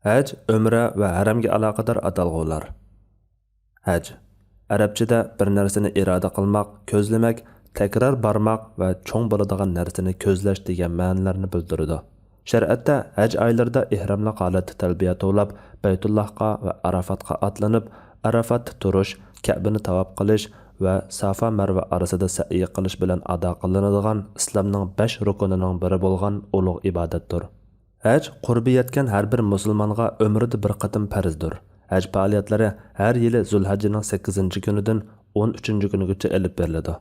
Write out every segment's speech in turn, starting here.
Haj, umra va haramga aloqador atalg'ular. Haj arabchada bir narsani iroda qilmoq, ko'zlamak, takror barmoq va cho'ng bo'ladigan narsani ko'zlash degan ma'nolarni bildiradi. Shar'atda haj oylarida ihromli holatda talbiya to'lab, Baytullohga va Arafatga otlanib, Arafatda turish, Ka'bani tavob qilish va Safa Marva orasida sa'iy qilish bilan ado qilinadigan islomning 5 rukunining biri bo'lgan ulug' ibodatdir. Haj qurbi yetgan har bir musulmonga umrida bir qatim farzdir. Haj faoliyatlari har yili Zulhajjaning 8-kunidan 13-kunigacha olib beriladi.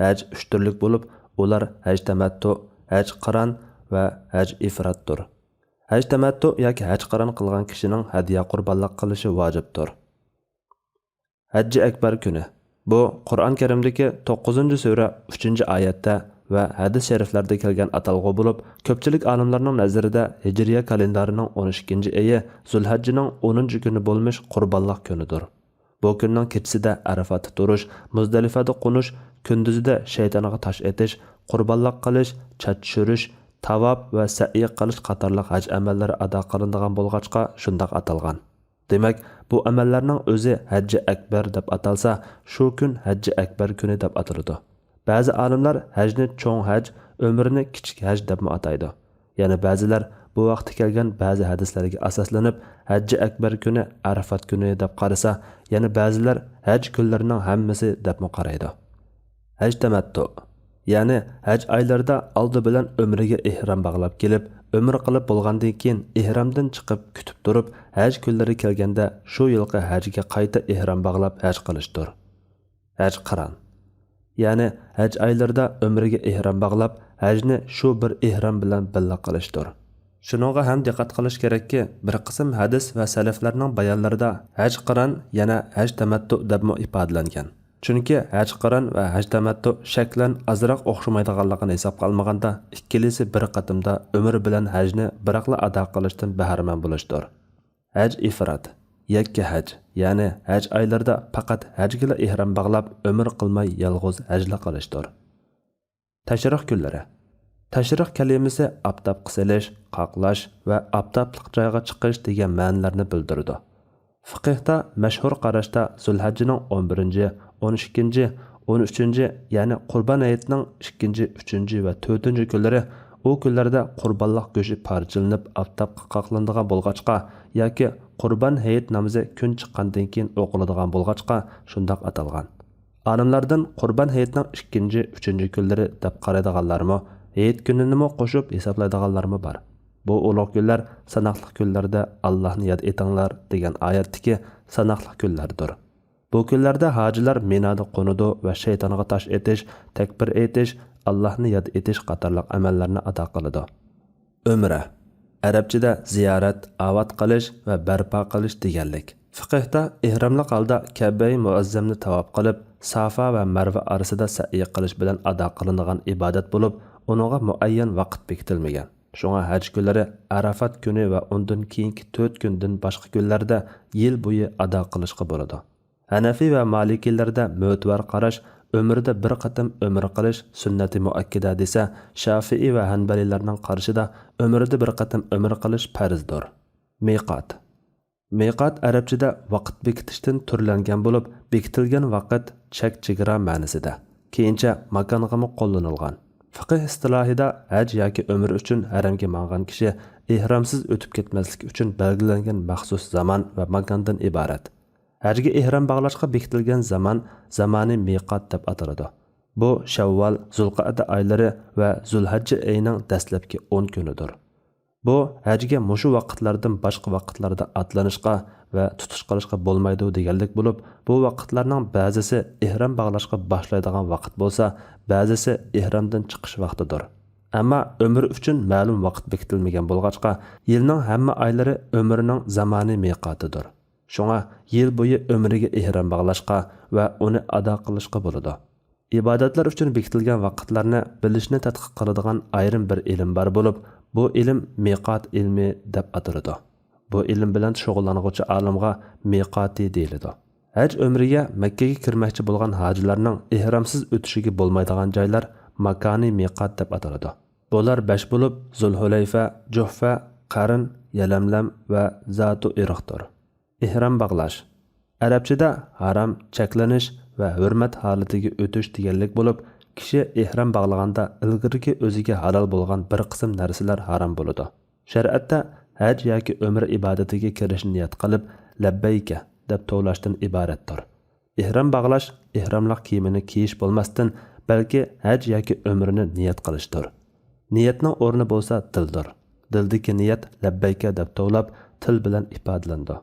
Haj 3 turlik bo'lib, ular haj tamattu, haj qiron va haj ifratdir. Haj tamattu yoki haj qiron qilgan kishining hadiya qurbonlik qilishi vojibdir. Hajji akbar kuni. Bu Qur'on Karimdagi 9-sura 3-oyatda va hadis shariflarda kelgan atalg'u bo'lib, ko'pchilik olimlarning nazarida Hijriya kalendarining 12-oyi Zulhajjaning 10-kuni bo'lmish qurbonlik kunidir. Bu kunning kechasida Arafatda turish, Muzdalifada qo'nish, kunduzida shaytonga tosh etish, qurbonlik qilish, chat tushirish, tavob va sa'iy qilish qatorliq haj amallari ado qilinadigan bo'lg'achqa shundoq atalgan. Demak, bu amallarning o'zi Hajji akbar deb atalsa, shu kun Hajji akbar kuni deb atiladi. Ba'zi olimlar hajni cho'ng haj, umrni kichik haj deb ataydi. Ya'ni ba'zilar bu vaqtda kelgan ba'zi hadislarga asoslanib Hajji akbar kuni Arafat kuni deb qarasa, yana ba'zilar haj kunlarining hammasi deb qaraydi. Haj tamattu, ya'ni haj oylarida oldi bilan umriga ihrom bog'lab kelib, umr qilib bo'lgandan keyin ihromdan chiqib kutib turib, haj kunlari kelganda shu yilqi hajga qayta ihrom bog'lab haj qilishdir. Haj qiron, ya'ni haj oylarida umriga ihrom bog'lab, hajni shu bir ihrom bilan birga qilishdir. Shuningga ham diqqat qilish kerakki, bir qism hadis va salaflarning bayonlarida haj qiron yana haj tamattu deb ifodalangan. Chunki haj qiron va haj tamattu shaklan azroq o'xshamaydiganligini hisobga olmaganda, ikkilisi bir qatimda umr bilan hajni biroqla ado qilishdan bahramand bo'lishdir. Haj ifrat, yakka haj, ya'ni haj oylarida faqat hajga ihrom bog'lab, umr qilmay yolg'iz hajla qilishdir. Tashrih kunlari. Tashrih kalimasi aptab qisilish, qoqlash va aptabliq joyga chiqish degan ma'nolarni bildiradi. Fiqhda mashhur qarashda Zulhajjaning 11, 12, 13, ya'ni Qurbon hayitining 2, 3 va 4 kunlari u kunlarda qurbonlik go'shi parchilanib aftabga qoqlanadigan bo'lg'achqa yoki Qurbon hayit namozi kun chiqqandan keyin o'qiladigan bo'lg'achqa shundoq atalgan. Olimlardan Qurbon hayitining 2, 3 kunlari deb qaraydiganlarmi, hayit kunini qo'shib hisoblaydiganlarmi bor. Bu ulug' kunlar sanoqli kunlarda Allohni yod etinglar degan oyatdagi sanoqli kunlardir. Bu kunlarda hojilar Minoda qo'nadi va shaytonga tosh etish, takbir aytish, Allohni yod etish qatorliq amallarni ado qiladi. Umra arabchada ziyorat, avat qilish va barpo qilish deganlik. Fiqhda ihromli holda Ka'ba-i Muazzamni tavob qilib, Safa va Marva orasida sa'iy qilish bilan ado qilinadigan ibodat bo'lib, uningga muayyan vaqt bekitilmagan. Shunga haj kunlari Arafat kuni va undan keyingi 4 kundan boshqa kunlarda yil bo'yi ado qilishga bo'ladi. Hanafi va Malikiylarda mo'tvar qarash, umrda bir qatim umr qilish sunnati muakkada desa, Shafi'i va Hanbalilarning qarashida umrda bir qatim umr qilish farzdir. Miqot. Miqot arabchada vaqt bekitishdan turlangan bo'lib, bekitilgan vaqt chek-chegara ma'nosida. Keyincha makonga qo'llanilgan. Fiqh istilohida haj yoki umr uchun haramga mang'an kishi ihromsiz o'tib ketmaslik uchun belgilangan maxsus zaman va makondan iborat. Hajga ihrom bog'lashga bekitilgan zaman zamoni miqot deb ataladi. Bu Shavval, Zulqa'da oylari va Zulhajja oyining dastlabki 10 kunidir. Bu hajga mushu vaqtlardan boshqa vaqtlarda atlanishga va tutish qilishga bo'lmaydi deganlik bo'lib, bu vaqtlarning ba'zisi ihrom bog'lashga boshlaydigan vaqt bo'lsa, ba'zisi ihromdan chiqish vaqtidir. Ammo umr uchun ma'lum vaqt bekitilmagan bo'lg'achqa, yilning hamma oylari umrning zamoni miqotidir. Shunga yil bo'yi umriga ihrom bog'lashga va uni ado qilishga bo'ladi. Ibodatlar uchun bekitilgan vaqtlarni bilishni tadqiq qiladigan ayrim bir ilm bor bo'lib, bu ilm miqot ilmi deb ataladi. Bu ilm bilan shug'ullanuvchi olimga miqoti deyiladi. Haj umriga Makkaga kirmoqchi bo'lgan hojilarning ihromsiz o'tishiga bo'lmaydigan joylar makoni miqot deb ataladi. Bular 5 bo'lib, Zulhulayfa, Juhfa, qarin, yalamlam va zatu irqdir. Ihrom bog'lash. Arabchada haram cheklanish va hurmat holatiga o'tish deganlik bo'lib, kishi ihrom bog'laganda ilgirki o'ziga halol bo'lgan bir qism narsalar harom bo'ladi. Shariatda haj yoki umra ibodatiga kirishni niyat qilib, labbayka deb to'lashdan iboratdir. Ihrom bog'lash ihromliq kiyimini kiyish bo'lmasdan, balki haj yoki umrni niyat qilishdir. Niyatning o'rni bo'lsa dildir. Dildagi niyat labbayka deb to'lab, til bilan ifodalandi.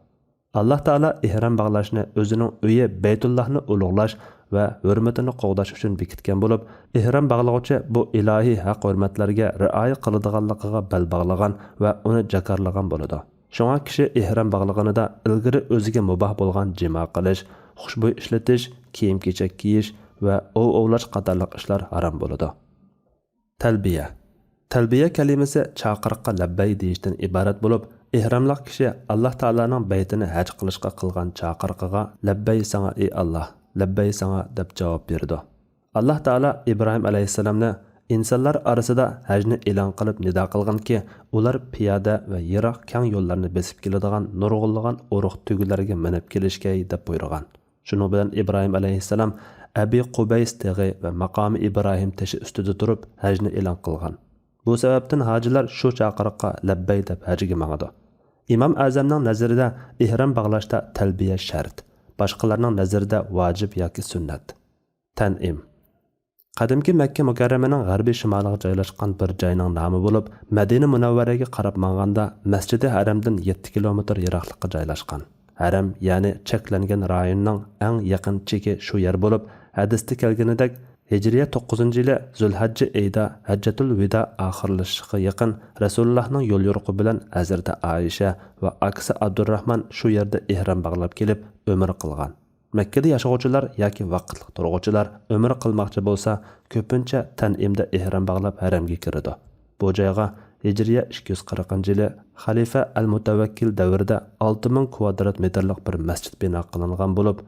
Allah Taala ihrom bog'lashni o'zining uyi Baytullohni ulug'lash va hurmatini qo'g'dash uchun bekitgan bo'lib, ihrom bog'lovchi bu ilohiy haq-hurmatlarga rioya qiladiganligiga bel bog'lagan va uni jakarlagan bo'ladi. Shunga kishi ihrom bog'laganida ilgari o'ziga muboh bo'lgan jima qilish, xushbo'y ishlatish, kiyim-kechak kiyish va ovlash qatorliq ishlar harom bo'ladi. Talbiya. Talbiya kalimasi chaqiriqqa labbay deyishdan iborat bo'lib, ihromliq kishi Alloh taolaning baytini haj qilishga qilgan chaqiriqiga labbay sanga ey Alloh, labbay sanga deb javob berdi. Alloh taolo Ibrohim alayhisalomni insonlar orasida hajni e'lon qilib nido qilganki, ular piyoda va yiroq keng yo'llarni besib keladigan nurg'unlagan urug' tugularga minib kelishgay deb buyurgan. Shuning bilan Ibrohim alayhisalom Abi Qubays tag'i va maqomi Ibrohim tashi ustida turib hajni e'lon qilgan. Bu sababdan hojilar shu chaqiriqqa labbay deb hajga mangadi. İmam Azamning nazarida ihrom bog'lashda talbiya shart, boshqalarning nazarida vojib yoki sunnat. Tan'im. Qadimki Makka mukarramaning g'arbiy shimoliga joylashgan bir joyning nomi bo'lib, Madina Munawvaraga qarab manganda Masjidi Haramdan 7 kilometr yiroqlikda joylashgan. Haram, ya'ni cheklangan rayonning eng yaqin cheki shu yer bo'lib, hadisda kelganidek Hijriya 9-yili Zulhajja oyida Hajjatul Vida oxirlashishiga yaqin Rasulullohning yo'l yo'riqi bilan Hazrati Aisha va akasi Abdurrahman shu yerda ihrom bog'lab kelib umr qilgan. Makkada yashovchilar yoki vaqtli turg'uvchilar umr qilmoqchi bo'lsa, ko'pincha Tan'imda ihrom bog'lab haramga kiradi. Bu joyga Hijriya 240-yili Xalifa al-Mutawakkil davrida 6000 kvadrat metrlik bir masjid bino qilingan bo'lib,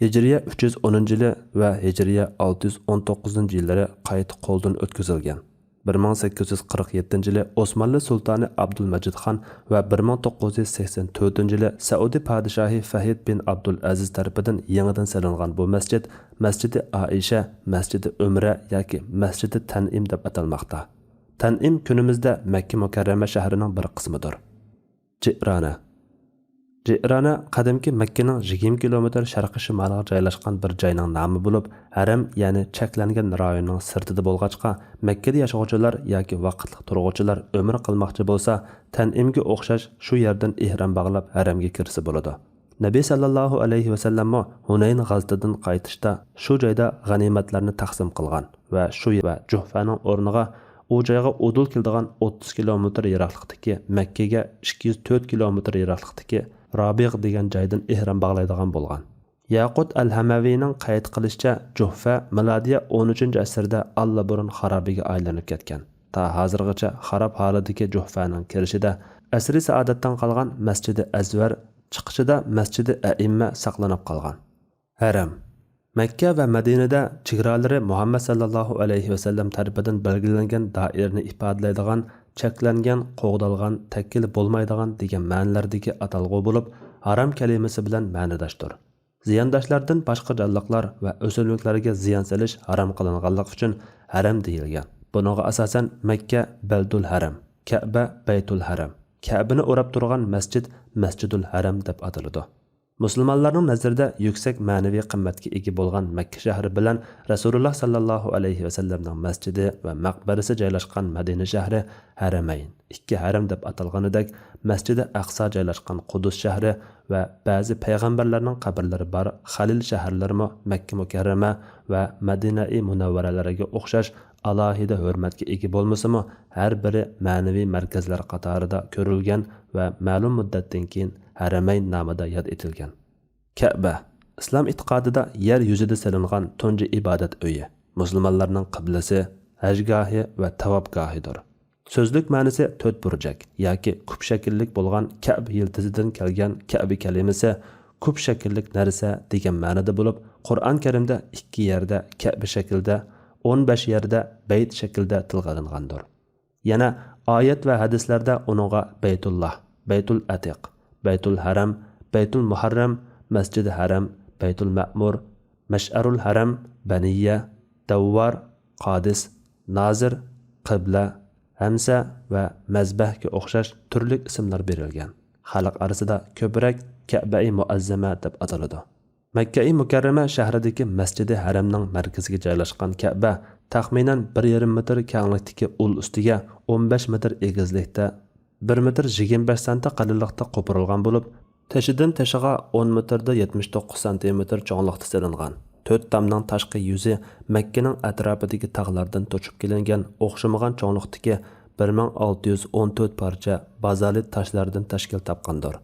Hijriya 310-yili va Hijriya 619-yillari qayta qo'ldan o'tkazilgan. 1847-yili Osmanlı sultani Abdulmajid xon va 1984-yili Saudiya podshohi Fahid bin Abdul Aziz tarafidan yangidan salingan bu masjid Masjidi Aisha, Masjidi Umra yoki Masjidi Tan'im deb atalmoqda. Tan'im kunimizda Makka mukarrama shahrining bir qismidir. Jirona. Jirona qadimki Makkaning 20 kilometr sharqi shimoliga joylashgan bir joyning nomi bo'lib, haram, ya'ni cheklangan rayonning sirtida bo'lg'achqa, Makkada yashovchilar yoki vaqtli turg'uvchilar umr qilmoqchi bo'lsa, Tan'imga o'xshash shu yerdan ihrom bog'lab haramga kirsa bo'ladi. Nabiy sallallohu alayhi va sallam Hunayn g'azatidan qaytishda shu joyda g'animatlarni taqsim qilgan va shu va Juhfaning o'rniga u joyga udul keladigan 30 kilometr yiroqlikdagi Makkaga 204 kilometr yiroqlikdagi Rabiq degan joydan ihrom bog'laydigan bo'lgan. Yaqut al-Hamaviyning qayd qilishicha, Juhfa milodiya 13-asrda allaburun xarobiga aylanib ketgan. Ta hozirgacha xarob holatdagi Juhfaning kirishida asri saodatdan qolgan Masjidi Azvar, chiqishida Masjidi A'imma saqlanib qolgan. Haram. Makka va Madinada chegaralari Muhammad sallallohu alayhi va sallam tarafidan belgilangan doirani ifodalaydigan, cheklangan, qo'g'dalgan, takkil bo'lmaydigan degan ma'nolardagi atalg'u bo'lib, haram kalimasi bilan ma'nodashdir. Ziyondoshlardan boshqa jonliqlar va o'simliklarga ziyon solish haram qilinganlik uchun haram deyilgan. Buningga asosan Makka Baldul Haram, Ka'ba Baytul Haram, Ka'bani o'rab turgan masjid Masjidul Haram deb ataladi. Musulmonlarning nazarida yuksak ma'naviy qimmatga ega bo'lgan Makka shahri bilan Rasululloh sallallohu alayhi va sallamning masjidi va maqbarasi joylashgan Madina shahri Haramayn, ikki haram deb atalganidek, Masjidi Aqsa joylashgan Qudus shahri va ba'zi payg'ambarlarning qabrlari bor Xalil shaharlarimi Makka mukarrama va Madina-i Munawvaralariga o'xshash alohida hurmatga ega bo'lmasa-mu, har biri ma'naviy markazlar qatorida ko'rilgan va ma'lum muddatdan keyin Haramayn nomida yod etilgan. Ka'ba islom e'tiqodida yer yuzida salingan tunji ibodat uyi, musulmonlarning qiblasi, hajgohi va tavobgohidir. So'zlik ma'nosi to'rt burjak yoki kup shakllik bo'lgan Ka'b yildizidan kelgan Ka'bi kalimasi kup shakllik narsa degan ma'noda bo'lib, Qur'on Karimda 2 yerda Ka'bi shaklda, 15 yerda bayt shaklda tilga olingandir. Yana oyat va hadislarda uningga Baytulloh, Baytul Atiq, Baytul Haram, Baytul Muharram, Masjidi Haram, Baytul Ma'mur, Mash'arul Haram, Baniya, Davvar, Qadis, Nazir, Qibla, Hamsa va Mazbahga o'xshash turli ismlar berilgan. Xalq orasida ko'proq Ka'ba-i Muazzama deb ataladi. Makka-i Mukarrama shahridagi Masjidi Haramning markaziga joylashgan Ka'ba taxminan 1,5 metr kenglikdagi ul ustiga 15 metr egizlikda 1 metr 25 sm qalinlikda qo'pirilgan bo'lib, tashidan tashiga 10 metrda 79 cm cho'nglikda silingan. 4 tamning tashqi yuzi Makkaning atrofidagi tog'lardan to'chib kelingan o'xshamagan cho'nglikdagi 1614 parcha bazalit toshlardan tashkil topgandir.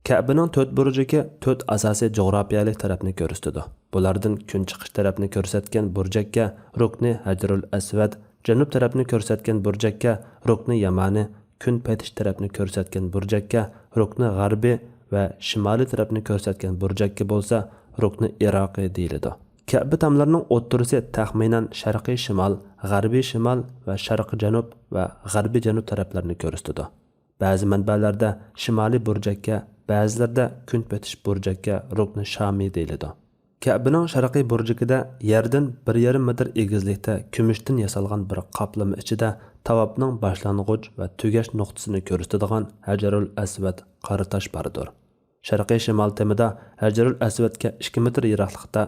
Ka'baning 4 burjiga 4 asosiy jo'grafiyalik tarafni ko'rsatadi. Bulardan kun chiqish tarafni ko'rsatgan burjakka Rukni Hajrul Asvad, janub tarafni ko'rsatgan burjakka Rukni Yamani, kun patish tarafni ko'rsatgan burjakka Rukni G'arbi va shimoliy tarafni ko'rsatgan burjakka bo'lsa Rukni Iroqi deyiladi. Ka'ba tamlarining o'ttirisi taxminan sharqiy shimol, g'arbiy shimol va sharqiy janub va g'arbiy janub taraflarini ko'rsatadi. Ba'zi manbalarda shimoliy burjakka, ba'zilarda kun patish burjakka Rukni Shami deyiladi. Ka'baning sharqiy burjikida yerdan 1,5 metr egizlikda kumushdan yasalgan bir qoplama ichida tavofning boshlang'ich va tugash nuqtasini ko'rsatadigan Hajarul Asvad qora tosh bordir. Sharqiy shimol temida Hajarul Aswadga 2 metr yiroqlikda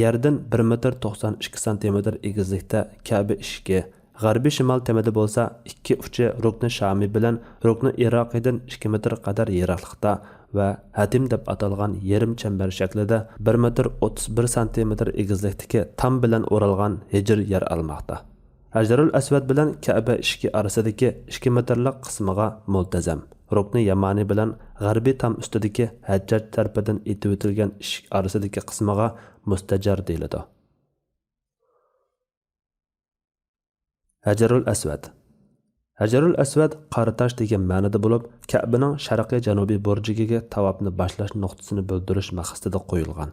yerdan 1 metr 92 cm egizlikda Ka'ba eshigi, g'arbiy shimol temida bo'lsa ikki uchi Rukni Shami bilan Rukni Iroqidan 2 metr qadar yiroqlikda va hatim deb atalgan yarim chambar shaklida 1 metr 31 cm egizlikdagi tam bilan o'ralgan hijr yer olmoqda. Hajarul Asvad bilan Ka'ba eshigi orasidagi 2 metrlik qismiga multazam, Rukni Yamani bilan g'arbiy tam ustidagi Hajjaj tarafidan etib o'tilgan eshik orasidagi qismiga mustajar deyiladi. Hajarul Asvad. Hajarul Asvad qora tosh degan ma'noda bo'lib, Ka'baning sharqiy janubiy burjigiga tavofni boshlash nuqtasini bildirish maqsadida qo'yilgan.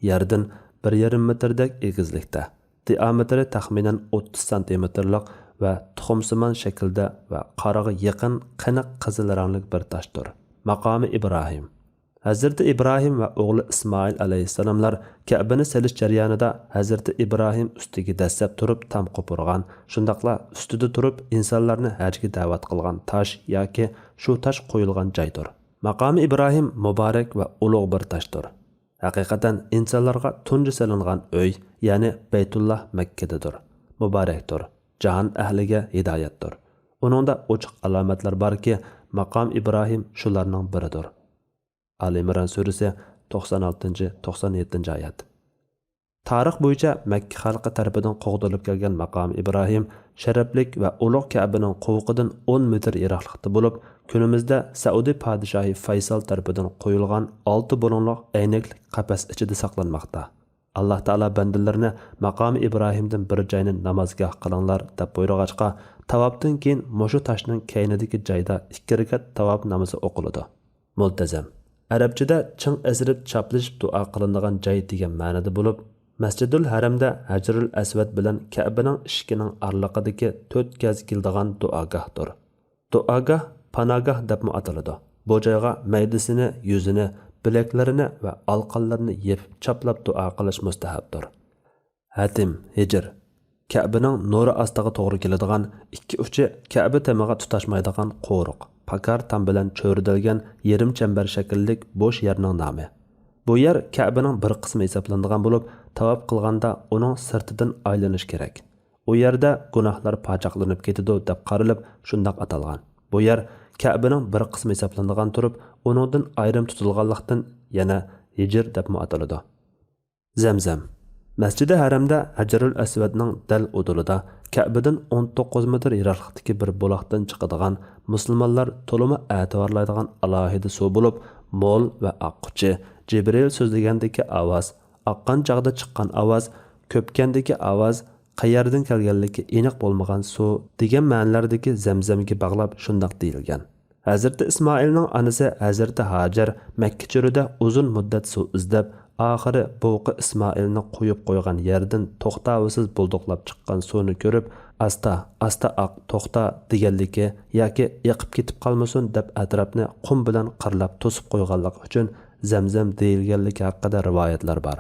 Yerdan 1,5 metrdek egizlikda, diametri taxminan 30 cm va tuxumsimon shaklda va qoraga yaqin qiniq qizil rangli bir toshdir. Maqomi Ibrohim. Hazrati Ibrohim va o'g'li Ismoil alayhissalomlar Ka'bani silish jarayonida Hazrati Ibrohim ustiga dastlab turib tam qo'pirgan, shundaqla ustida turib insonlarni hajga da'vat qilgan tosh yoki shu tosh qo'yilgan joydir. Maqomi Ibrohim muborak va ulug' bir toshdir. Haqiqatan insonlarga tunji silingan uy, ya'ni Baytulloh Makkadadir. Muborakdir. Jahon ahliga hidoyatdir. Uningda ochiq alomatlar borki, maqom Ibrohim shularning biridir. Ali Imron surasi 96-97 oyat. Tarix bo'yicha Makka xalqi tarafidan qo'g'dilib kelgan maqom Ibrohim sharaflik va ulug' Ka'baning qo'viqidan 10 metr yiroqlikda bo'lib, kunimizda Saudiya podshohi Faysal tarafidan qo'yilgan 6 bo'lonliq aynakli qafas ichida saqlanmoqda. Alloh taolo bandalarni maqom Ibrohimdan bir joyni namozgoh qilinglar deb buyurg'achqa, tavofdan keyin mushu toshning kaynidagi joyda 2 rakat tavof namozi o'qiladi. Multazam. Arabchada ching asirib chaplashib duo qilinadigan joy degan ma'noda bo'lib, Masjidul Haramda Hajarul Asvad bilan Ka'baning ishigining orliqidagi 4 gaz keladigan duogohdir. Duogoh panogoh deb ataladi. Bu joyga maydasini, yuzini, bilaklarini va alqonlarini yeb chaplab duo qilish mustahabdir. Hatim, hijr. Ka'baning nuri ostiga to'g'ri keladigan, ikki uchi Ka'ba tamiga tutashmaydigan qo'riq, pakar tam bilan cho'ridilgan yarim chambar shakllik bo'sh yerning nomi. Bu yer Ka'baning bir qismi hisoblanadigan bo'lib, tavof qilganda uning sirtidan aylanish kerak. U yerda gunohlar pachaqlanib ketadi deb qaralib, shundoq atalgan. Bu yer Ka'baning bir qismi hisoblanadigan turib, uningdan ayrim tutilganlikdan yana hijr deb ataladi. Zamzam. Masjidi Haramda Hajarul Aswadning dal udulida Ka'badan 19 metr yiroqlikdagi bir buloqdan chiqadigan musulmonlar to'limi e'tiborlaydigan alohida suv bo'lib, mo'l va oqquchi, Jibril so'zlagandagi ovoz, oqqan chog'da chiqqan ovoz, ko'pkandagi ovoz, qayerdan kelganligi aniq bo'lmagan suv degan ma'nolardagi Zamzamga bog'lab shundoq deyilgan. Hazrati Ismoilning onasi Hazrati Hajar Makka cho'rida uzun muddat suv izlab, oxiri bo'qi Ismoilni qo'yib qo'ygan yerdan to'xtovsiz bulduqlab chiqqan suvni ko'rib, asta to'xta deganligi yoki yiqib ketib qolmasin deb atrofni qum bilan qirlab to'sib qo'yganligi uchun Zamzam deyilganligi haqida rivoyatlar bor.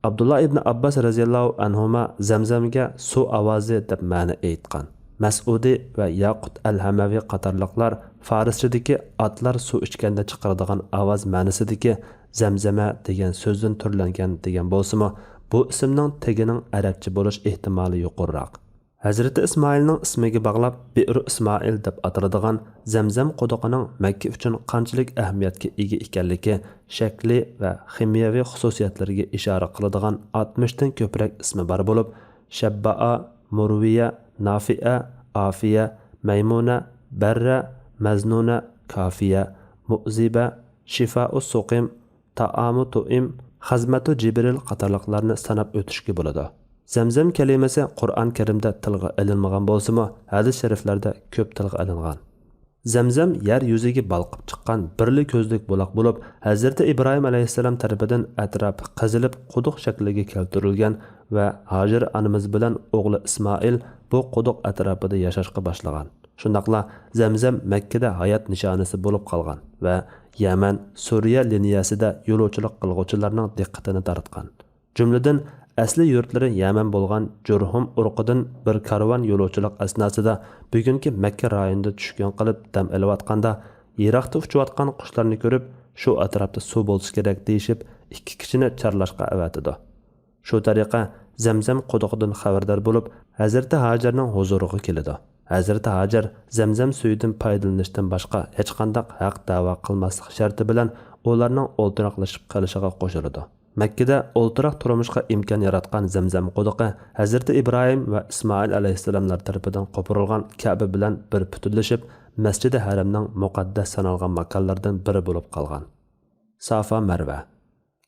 Abdullah ibn Abbas radhiyallohu anhuma Zamzamga suv ovozi deb ma'no aytgan. Mas'udi va Yaqut al-Hamavi qatorliqlar Farischadagi otlar suv ichganda chiqaradigan ovoz ma'nosidagi Zamzama degan so'zdan turlangan degan bo'lsa-mu, bu ismning tegining arabcha bo'lish ehtimoli yuqoriroq. Hazrati Ismoilning ismiga bog'lab Bi'r Ismoil deb ataladigan Zamzam quduqining Makka uchun qanchalik ahamiyatga ega ekanligi shakli va ximiyaviy xususiyatlariga ishora qiladigan 60 dan ko'proq ismi bor bo'lib, Shabbaa, Murviya, Nafi'a, Afiya, Maymuna, Barra, Maznuna, Kafiya, Mu'ziba, Shifa'us Suqim, Ta'amu Tu'im, Xazmatu Jibril qatorliqlarni sanab o'tishga bo'ladi. Zamzam kalimasi Qur'on Karimda tilga ilinmagan bo'lsa-mu, hadis shariflarda ko'p tilga ilingan. Zamzam yer yuziga balqib chiqqan birli ko'zlik buloq bo'lib, Hazrati Ibrohim alayhissalom tarafidan atrofi qazilib quduq shakliga keltirilgan va Hajar onamiz bilan o'g'li Ismoil bu quduq atrofida yashashga boshlagan. Shundaqla Zamzam Makkada hayot nishonasi bo'lib qolgan va Yaman, Suriya liniyasida yo'lovchilik qilguvchilarning diqqatini tortgan. Jumladan asli yurtlari Yaman bo'lgan Jurhum urqidan bir karvon yo'lovchilik asnosida bugungi Makka rayonida tushgan qilib dam olayotganda yiroqda uchayotgan qushlarni ko'rib, shu atrofda suv bo'lsa kerak deyishib, ikki kishini charlashga avatidi. Shu tariqa Zamzam quduqidan xabardor bo'lib, Hazrati Hajarning huzuriga keladi. Hazrati Hajar Zamzam suyidan foydalanishdan boshqa hech qanday haq da'vo qilmaslik sharti bilan ularning o'ltiraqlashib qolishiga qo'shiladi. Makkada o'ltiraq turmushga imkon yaratgan Zamzam quduqi Hazrati Ibrohim va Ismoil alayhissalomlar tarafidan qo'pirilgan Ka'ba bilan bir butunlashib, Masjidi Haramning muqaddas sanalgan makonlardan biri bo'lib qolgan. Safa Marva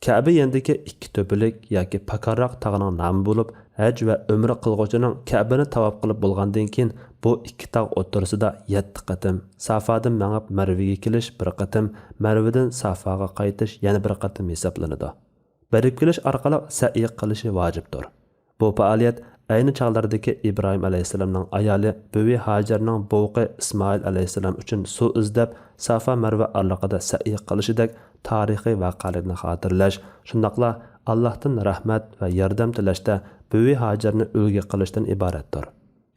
Ka'ba yendagi ikki to'pilik yoki pakarroq tog'ning nomi bo'lib, haj va umra qilguvchining Ka'bani tavob qilib bo'lgandan keyin bu ikki tog' o'rtasida 7 qatim Safadan mangib Marvaga kelish, bir qatim Marvadan Safaga qaytish yana bir qatim hisoblanadi. Berib kelish orqali sa'iy qilishi vojibdir. Bu faoliyat ayni chog'lardagi Ibrohim alayhissalomning ayoli Buvi Hajarning bo'g'i Ismoil alayhissalom uchun suv izlab Safa Marva orqada sa'iy qilishidek tarixiy voqealarni xotirlash, shundaqla Allohdan rahmat va yordam tilashda Buvi Hajarni ulgu qilishdan iboratdir.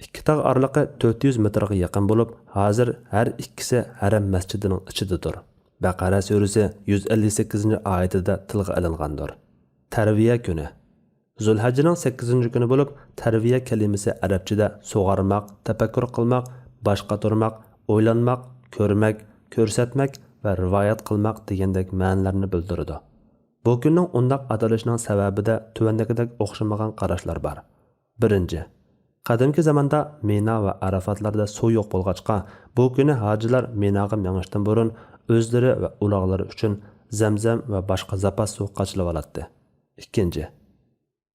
Ikki tog' oraliqi 400 metrga yaqin bo'lib, hozir har ikkisi haram masjidining ichidadir. Baqara surasi 158-oyatida tilga olingandir. Tarviya kuni Zulhajning 8-kuni bo'lib, tarviya kalimasi arabchada sug'armoq, tafakkur qilmoq, boshqa turmoq, o'ylanmoq, ko'rmak, ko'rsatmak va rivoyat qilmoq degandek ma'nolarni bildiradi. Bu kunning undaq atalishining sababida tuvandagidek o'xshamagan qarashlar bor. Birinchi, qadimgi zamonda Mina va Arafatlarda suv yo'q bo'lg'achqa, bu kuni hojilar Minaga mengishdan burun o'zlari va uloqlari uchun Zamzam va boshqa zapas suv qachlab oladi. Ikkinchi,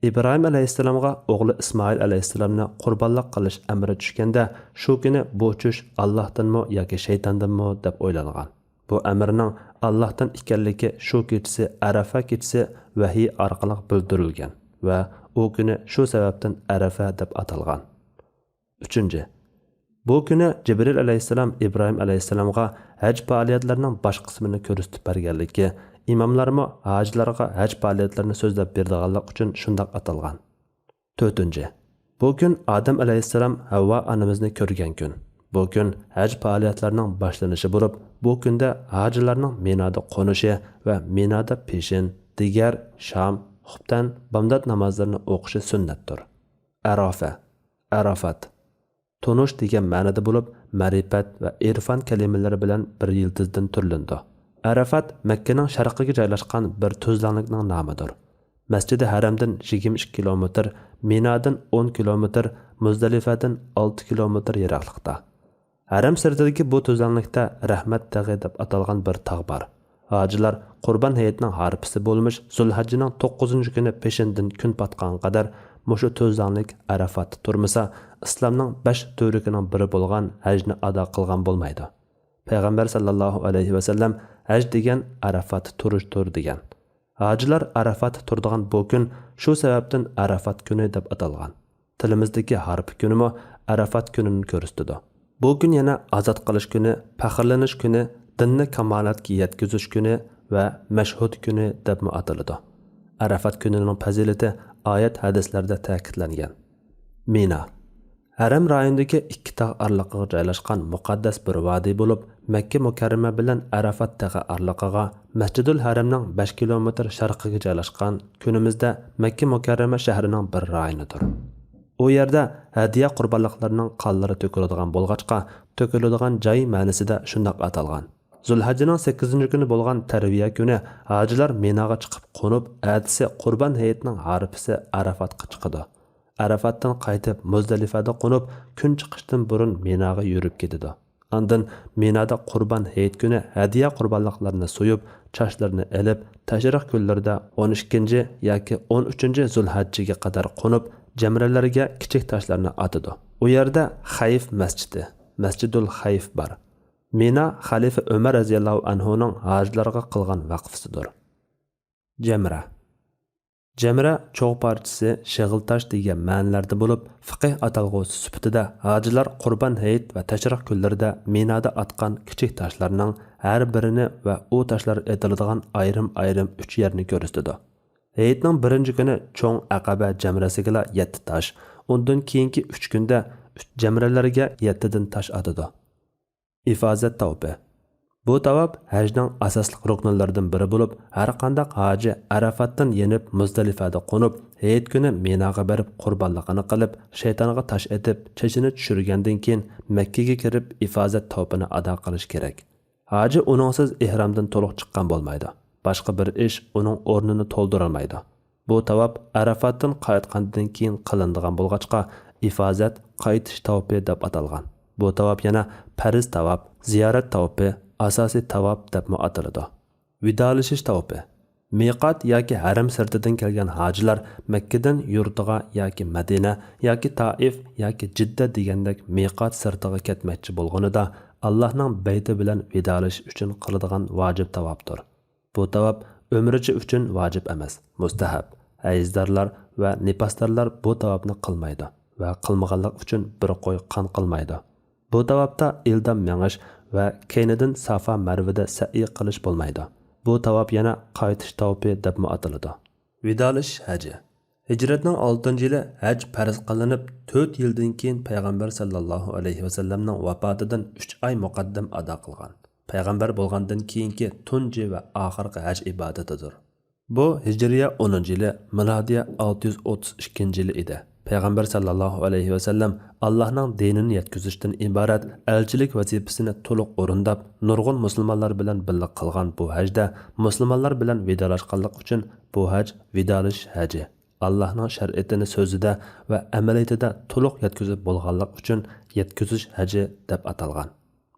Ibrohim alayhissalomga o'g'li Ismoil alayhissalomni qurbonlik qilish amri tushganda, shu kuni bu tush Allohdanmi yoki shaytondanmi deb o'ylangan. Bu amrning Allohdan ekanligi shu kechasi Arafa kechasi vahiy orqali bildirilgan va u kuni shu sababdan Arafa deb atalgan. Uchinchi, bu kuni Jibril alayhissalom Ibrohim alayhissalomga haj faoliyatlarining bosh qismini ko'rsatib berganligi, imomlarmi hajlarga haj faoliyatlarini so'zlab berganlik uchun shundoq atalgan. To'rtinchi, bu kun Odam alayhissalom Havva onamizni ko'rgan kun. Bu kun haj faoliyatlarining boshlanishi bo'lib, bu kunda hajlarning Minoda qo'nishi va Minoda peshin, digar, sham, xubtan, bomdod namozlarini o'qishi sunnatdir. Arafa, Arafat Tunush degan ma'noda bo'lib, ma'rifat va irfon kalimalari bilan bir yildizdan turlandi. Arafat Makkaning sharqiga joylashgan bir tuzlanlikning nomidir. Masjidi Haramdan 22 kilometr, Minodan 10 kilometr, Muzdalifadan 6 kilometr yiroqlikda. Haram sirtidagi bu tuzlanlikda Rahmat tag'i deb atalgan bir tog' bor. Hojilar Qurban hayitining harpisi bo'lmish Zulhajning 9-kuni peshindan kun patgan qadar mushu tuzlanlik Arafat turmasa, islomning 5 turikining biri bo'lgan hajni ado qilgan bo'lmaydi. Payg'ambar sallallohu alayhi va sallam haj degan Arafat turishdir degan. Hojilar Arafat turdigan bu kun shu sababdan Arafat kuni deb atalgan. Tilimizdagi harf kunimi Arafat kunini ko'rsatdi. Bu kun yana azod qilish kuni, faxrlanish kuni, dinni kamolatga yetkazish kuni va mashhud kuni deb ataladi. Arafat kunining fazilati oyat hadislarda ta'kidlangan. Mina Haram rayonidagi ikki tog' arlig'iga joylashgan muqaddas bir vodiy bo'lib, Makka Mukarrama bilan Arafat tog'i arlig'iga Masjidul Haramning 5 kilometr sharqiga joylashgan kunimizda Makka Mukarrama shahrining bir rayonidir. U yerda hadiya qurbonliqlarining qonlari to'kiladigan bo'lg'achqa, to'kiladigan joy ma'nosida shundoq atalgan. Zulhajjaning 8-kuni bo'lgan tarviya kuni hojilar Minoga chiqib qo'nib, ertasi Qurban hayitining arifasi Arafatga chiqadi. Arafatdan qaytib Muzdalifada qo'nib, kun chiqishdan burun Minoga yurib ketadi. Ondan Minoda Qurban hayit kuni hadiya qurbonliqlarini so'yib, chashlarini elib, tashriq kunlarida 12 yoki 13 Zulhajjaga qadar qo'nib, jamralarga kichik toshlarni otadi. U yerda Xayf masjidi, Masjidul Xayf bor. Mina xalifa Umar radhiyallohu anhuning hojilarga qilgan vaqfisidir. Jamra cho'g' parchasi shig'il tosh degan ma'nolarda bo'lib, fiqh atalg'usi sifatida hojilar Qurban hayit va tashriq kunlarida Minoda otgan kichik toshlarning har birini va u toshlar etiladigan ayrim 3 yerni ko'rsatadi. Hayitning 1-kuni cho'ng Aqaba jamrasiga 7 tosh, undan keyingi 3 kunda 3 jamralarga 7 dan tosh otadi. İfazat tavbi. Bu tavab hajning asosli ruknlaridan biri bo'lib, har qanday hoji Arafatdan yenib Muzdalifada qo'nib, hayit kuni Minoga borib qurbonligini qilib, shaytonga tosh etib, chechini tushirgandan keyin Makka ga kirib ifozat tavbini ado qilish kerak. Hoji uningsiz ihramdan to'liq chiqqan bo'lmaydi. Boshqa bir ish uning o'rnini to'ldira olmaydi. Bu tavab Arafatdan qaytgandan keyin qilinadigan bo'lg'achqa ifozat qaytish tavbi deb atalgan. Bu tavab yana farz tavab, ziyorat tavbi, asosiy tavab deb ataladi. Vidolashish tavbi. Miqat yoki haram sirtidan kelgan hojilar Makkadan yurtiga yoki Madina yoki Taif yoki Jidda degandek miqat sirtiga ketmoqchi bo'lganida Allohning bayti bilan vidolash uchun qiladigan vojib tavobdir. Bu tavob umricha uchun vojib emas, mustahab. Hayzdorlar va nifasdorlar bu tavobni qilmaydi va qilmaganlik uchun bir qo'y qon qilmaydi. Bu tavobda ildam mengish va keynidan Safa Marvada sa'iy qilish bo'lmaydi. Bu tavob yana qaytish tavbi deb ataladi. Vidolash haji. Hijratning 6-yili haj farz qilinib, 4 yildan keyin payg'ambar sallallohu alayhi va sallamning vafotidan 3 oy muqaddam ado qilgan. Payg'ambar bo'lgandan keyingi tunji va oxirgi haj ibodatidir. Bu hijriya 10-yili, milodiya 632-yili edi. Payg'ambar sallallohu alayhi va sallam Allohning dinini yetkazishdan iborat elchilik vazifasini to'liq o'rindab, nurg'un musulmonlar bilan birga qilgan bu hajda musulmonlar bilan vidolashganlik uchun bu haj vidolash haji. Allohning shariatini so'zida va amaliyotida to'liq yetkazib bo'lganlik uchun yetkazish haji deb atalgan.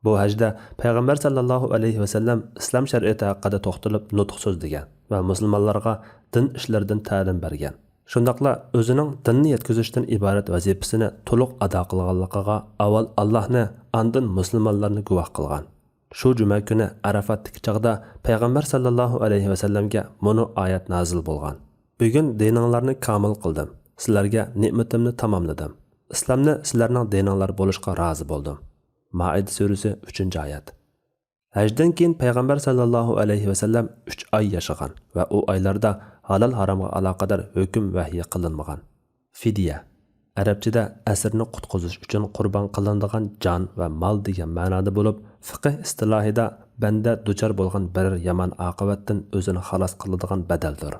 Bu hajda payg'ambar sallallohu alayhi va sallam islom shariati haqida to'xtalib nutq so'zlagan va musulmonlarga din ishlaridan ta'lim bergan. Shundaqla o'zining dinni yetkazishdan iborat vazifasini to'liq ado qilganligiga avval Allohni, ondan musulmonlarni guvoh qilgan. Shu juma kuni Arafatdagi chaqda payg'ambar sallallohu alayhi va sallamga mono oyat nozil bo'lgan. Bugun dininglarni kamil qildim. Sizlarga ne'matimni tamomladim. Islomni sizlarning dininglar bo'lishga rozi bo'ldim. Maida surasi 3-oyat. Hajdan keyin payg'ambar sallallohu alayhi va sallam 3 oy yashagan va u oylarda halal haromga aloqador hukm vahiy qilinmagan. Fidya arabchada asrni qutqizish uchun qurbon qilinadigan jon va mol degan ma'noda bo'lib, fiqh istilohida banda duchor bo'lgan bir yomon oqibatdan o'zini xalos qiladigan badaldir.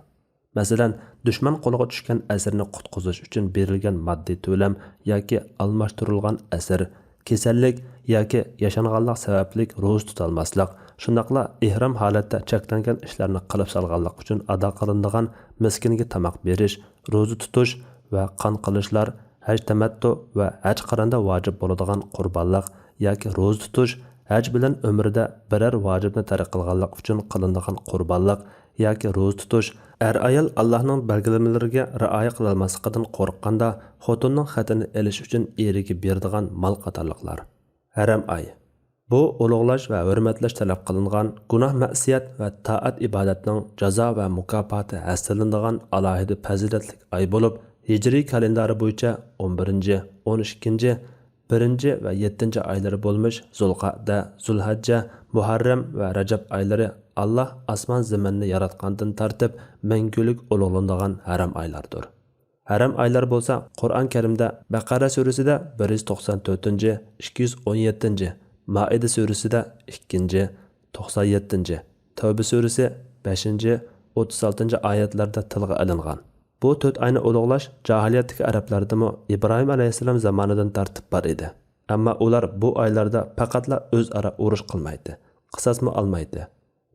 Masalan, dushman qo'liga tushgan asrni qutqizish uchun berilgan moddiy to'lam yoki almashtirilgan asr, kasallik yoki yashanganlik sababli ro'za tutolmaslik, shundaqla ihrom holatda cheklangan ishlarni qilib solganlik uchun ado qilinadigan miskinga tamoq berish, ro'za tutish va qon qilishlar, haj tamattu va haj qaranda vojib bo'ladigan qurbonlik yoki ro'za tutish, haj bilan umrida biror vojibni tark qilganlik uchun qilinadigan qurbonlik yoki ro'za tutish, ayol Allohning belgilamalariga rioya qila olmasligidan qo'rqqanda xotinning xatini elish uchun eriga beradigan mol qatorliqlar. Haram oy. Bu ulug'lash va hurmatlash talab qilingan gunoh ma'siyat va taat ibodatning jazo va mukofoti hasillanadigan alohida fazilatli oy bo'lib, hijriy kalendari bo'yicha 11, 12 1 va 7 oylari bo'lmish Zulqa'da, Zulhajja, Muharram va Rajab oylari Allah osmon zaminni yaratgandan tortib mangulik ulug'lanadigan haram oylardir. Haram oylar bo'lsa Qur'on Karimda Baqara surasida 194, 217, Maida surasida 2, 97, Tavba surasi 5, 36 oyatlarda tilga olingan. Bu 4 oyni ulug'lash jahiliyatdagi arablardami Ibrohim alayhissalom zamonidan tartib bor edi. Ammo ular bu oylarda faqatla o'zaro urush qilmaydi, qisasmi olmaydi.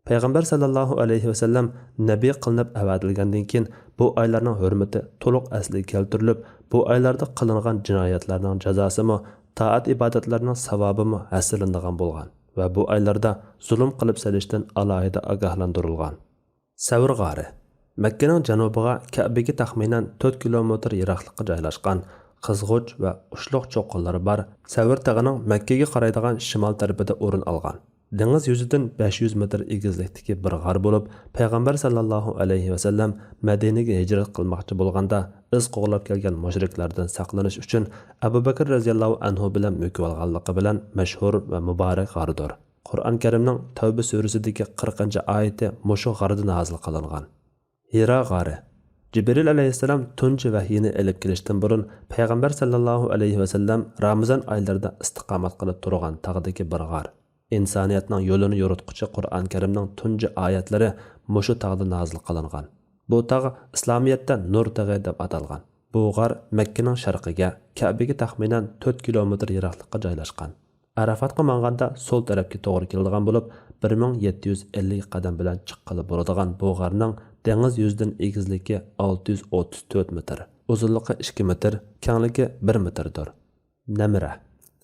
Payg'ambar sallallohu alayhi vasallam nabiy qilinib avatilgandan keyin bu oylarning hurmati to'liq asliga keltirilib, bu oylarda qilingan jinoyatlarning jazosimi, taat ibodatlarning savobimi hasrlanadigan bo'lgan va bu oylarda zulm qilib salishdan alohida ogohlantirilgan. Savr g'ori Makkaning janubiga Ka'baga taxminan 4 kilometr yiroqlikda joylashgan qizg'uch va ushloq cho'qqinlari bor Savr tog'ining Makkaga qaraydigan shimol tarafida o'rin olgan. Dengiz yuzidan 500 metr egizlikdagi bir g'or bo'lib, payg'ambar sallallohu alayhi vasallam Madinaga hijrat qilmoqchi bo'lganda iz qo'g'lab kelgan mushriklardan saqlanish uchun Abu Bakr radhiyallohu anhu bilan mukib olganligi bilan mashhur va muborak g'ordir. Qur'on Karimning Tavba surasidagi 40-oyati mushu g'orda nozil qilingan. Hira g'ori Jibril alayhissalom tunji vahyini elib kelishdan burun payg'ambar sallallohu alayhi vasallam Ramazon oylarida istiqomat qilib turgan tog'dagi bir g'or. İnsoniyatning yo'lini yo'ritquchi Qur'on Karimning tunji oyatlari mushu tog'da nozil qilingan. Bu tog' islomiyatda Nur tog'i deb atalgan. Bu g'or Makkaning sharqiga, Ka'baga taxminan 4 kilometr yiroqlikda joylashgan. Arafatga manganda so'l tarafga to'g'ri keladigan bo'lib, 1750 qadam bilan chiqqili bo'ladigan bu g'orning dengiz yuzidan egizligi 634 metr, uzunligi 2 metr, kengligi 1 metrdir. Namira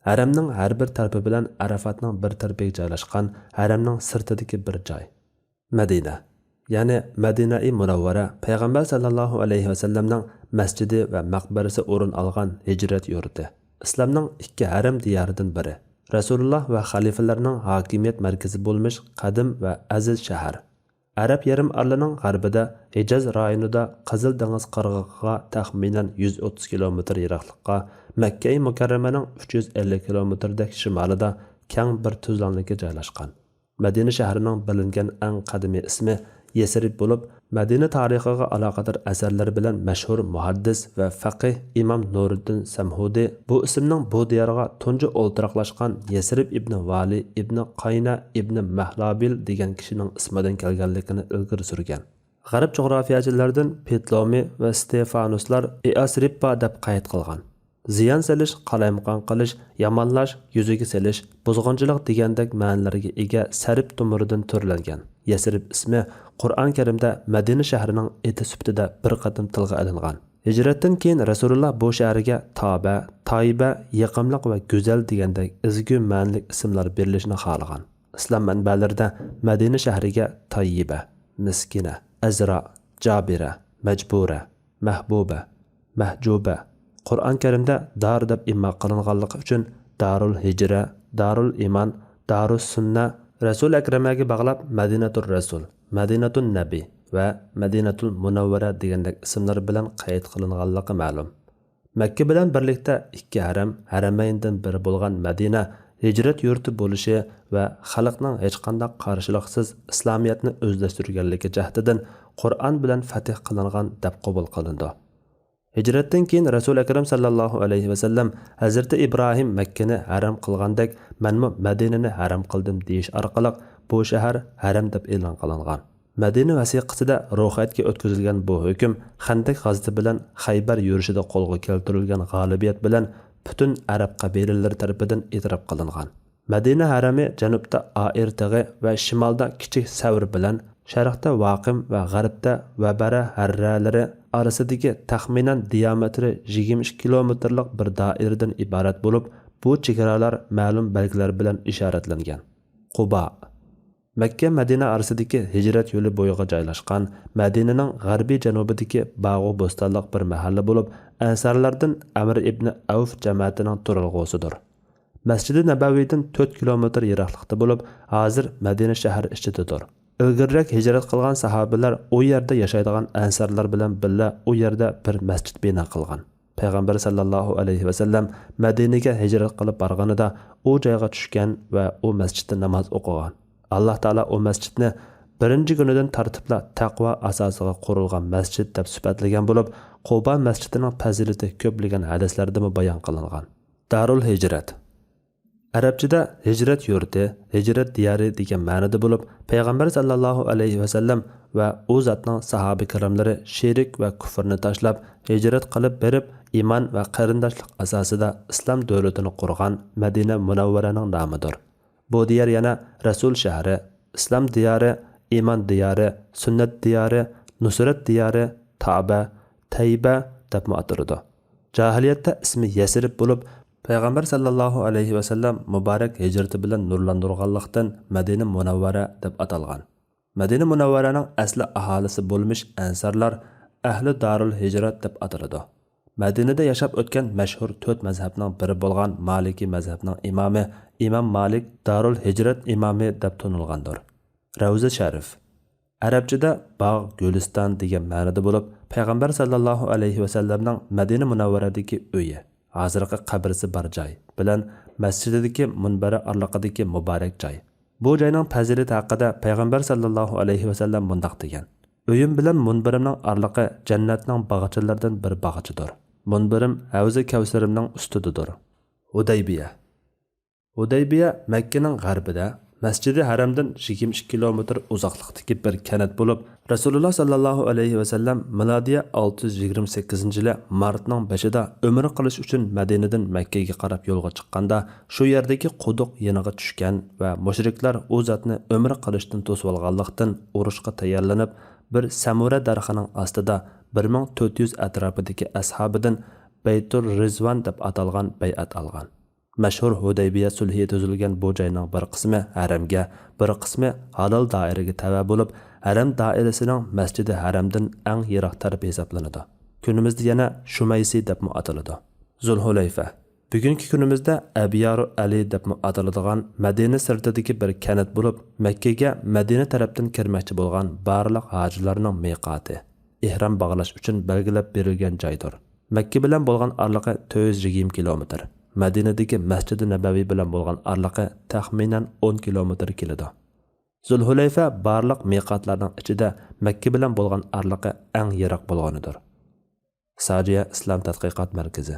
Haramning har bir tarafi bilan Arafatning bir tarafiga joylashgan haramning sirtidagi bir joy. Madina, ya'ni Madina-i Munawvara payg'ambar sallallohu alayhi vasallamning masjidi va maqbarasi o'rin olgan hijrat yurti. Islomning ikki haram diyoridan biri. Rasululloh va xalifalarning hokimiyat markazi bo'lmish qadim va aziz shahar. Arab yarim orlining g'arbida Hijaz rayonida Qizil dengiz qirg'og'iga taxminan 130 kilometr yiroqlikda, Makka-i Mukarramaning 350 kilometrdek shimolida keng bir tuzlanlikka joylashgan. Madina shahrining bilingan eng qadimiy ismi Yesrib bo'lib, Madina tarixiga aloqador asarlar bilan mashhur muhaddis va faqih Imom Nuriddin Samhudi bu ismning bu diyorga tunji o'ltiraqlashgan Yesrib ibn Vali ibn Qayna ibn Mahlabil degan kishining ismidan kelganligini ilgari surgan. G'arb jug'rofiyachilardan Petlomi va Stefanuslar Easribba deb qayd qilgan. Ziyon selish, qalamqon qilish, yomonlash, yuziga selish, buzg'unchilik degandek ma'nolarga ega sarib tumuridan turlangan. Yasrib ismi Qur'on Karimda Madina shahrining eti sifatida bir qatim tilga olingan. Hijratdan keyin Rasululloh bu shahriga Toba, Toyiba, yaqimliq va go'zal degandek izgu ma'noli ismlar berilishini xohlagan. Islom manbalarida Madina shahriga Tayyiba, Miskina, Azra, Jabira, Majbura, Mahbuba, Mahjuba Qur'on Karimda dar deb immo qilinganligi uchun Darul Hijra, Darul Iman, Darus Sunna Rasul akramaga bog'lab Madinatul Rasul, Madinatul Nabi va Madinatul Munawvara degandek ismlar bilan qayd qilinganligi ma'lum. Makka bilan birlikda ikki haram, haramayndan biri bo'lgan Madina hijrat yurti bo'lishi va xalqning hech qanday qarshiliksiz islomiyatni o'zlashtirganligi jahdidan Qur'on bilan fath qilingan deb qabul qilindi. Hijratdan keyin Rasul akram sallallohu alayhi vasallam Hazrati Ibrohim Makkani haram qilgandek, menmi Madinani haram qildim deyish orqali bu shahar haram deb e'lon qilingan. Madina vasiqasida ro'yxatga o'tkazilgan bu hukm Xandak g'azoti bilan Xaybar yurishida qo'lga keltirilgan g'olibiyat bilan butun arab qabilalari tomonidan e'tirof qilingan. Madina harami janubda Air tog'i va shimolda kichik Savr bilan, sharqda Vaqim va g'arbda Vabara harralari orasidagi taxminan diametri 22 kilometrlik bir doiradan iborat bo'lib, bu chegaralar ma'lum belgilar bilan ishoratlangan. Quba Makka Madina orasidagi hijrat yo'li bo'yiga joylashgan, Madinaning g'arbiy janubidagi bog'u bo'stonliq bir mahalla bo'lib, ansarlardan Amr ibn Avf jamoatining turalg'usidir. Masjidi Nabaviydan 4 kilometr yiroqlikda bo'lib, hozir Madina shahri ichidadir. Ilgariroq hijrat qilgan sahobalar u yerda yashaydigan ansarlar bilan birga u yerda bir masjid bino qilgan. payg'ambar sallallohu alayhi vasallam Madinaga hijrat qilib borganida u joyga tushgan va u masjidda namoz o'qigan. Alloh taolo u masjidni birinchi kunidan tartibla taqvo asosiga qurilgan masjid deb sifatlagan bo'lib, Quba masjidining fazilati ko'pligan hadislarda bayon qilingan. Darul Hijrat Arabchada hijrat yurti, hijrat diyari degan ma'noda bo'lib, payg'ambar sallallohu alayhi vasallam va u zotning sahoba kiramlari shirik va kufrni tashlab hijrat qilib berib, iymon va qarindoshlik asosida islom davlatini qurgan Madina Munawvaraning nomidir. Bu diyar yana Rasul shahri, islom diyari, iymon diyari, sunnat diyari, nusrat diyari, Taba, Tayba deb ataladi. Jahiliyatda ismi Yasrib bo'lib, payg'ambar sallallohu alayhi vasallam muborak hijrati bilan nurlantirganlikdan Madina Munawvara deb atalgan. Madina Munawvaraning asli aholisi bo'lmish ansarlar ahli Darul Hijrat deb ataladi. Madinada yashab o'tgan mashhur 4 mazhabning biri bo'lgan Maliki mazhabining imomi Imom Malik Darul Hijrat imomi deb tanilgandir. Ravza Sharif Arabchada bog', Guliston degan ma'noda bo'lib, payg'ambar sallallohu alayhi vasallamning Madina Munawvaradagi uyi, hozirgi qabrisi bor joy bilan masjididagi munbari orliqidagi muborak joy. Bu joyning fazilati haqida payg'ambar sallallohu alayhi vasallam bundoq degan: "Uyim bilan munbarimning orliqi jannatning bog'chalaridan bir bog'chidir. Munbarim Havza Kavsarimning ustidadir." Hudaybiya Makkaning g'arbida, Masjidi Haramdan 22 kilometr uzoqlikdagi bir kanat bo'lib, Rasululloh sallallohu alayhi vasallam milodiya 628-yili martning 5-ida umr qilish uchun Madinadan Makkaga qarab yo'lga chiqqanda, shu yerdagi quduq yeniga tushgan va mushriklar u zotni umr qilishdan to'sib olganlikdan urushga tayyorlanib, bir Samura darxining ostida 1400 atrofidagi ashabidan Baytur Rizvan deb atalgan bay'at olgan. Mashhur Hudaybiya sulhi tuzilgan bu joyning bir qismi haramga, bir qismi halol doiraga tava bo'lib, haram doirasining Masjidi Haramdan eng yiroq tarafi hisoblanadi. Kunimizda yana Shumaysi deb ataladi. Zulhulayfa bugungi kunimizda Abiyaru Ali deb ataladigan Madina sirtidagi bir kanat bo'lib, Makkaga Madina tarafdan kirmoqchi bo'lgan barliq hojilarning miqoti, ihrom bog'lash uchun belgilab berilgan joydir. Makka bilan bo'lgan orliqi 420 kilometr. Madinadagi Masjidi Nabaviy bilan bo'lgan orliqi taxminan 10 kilometr keladi. Zulhulayfa barliq miqatlarning ichida Makka bilan bo'lgan orliqi eng yiroq bo'lganidir. Sajiya Islom tadqiqot markazi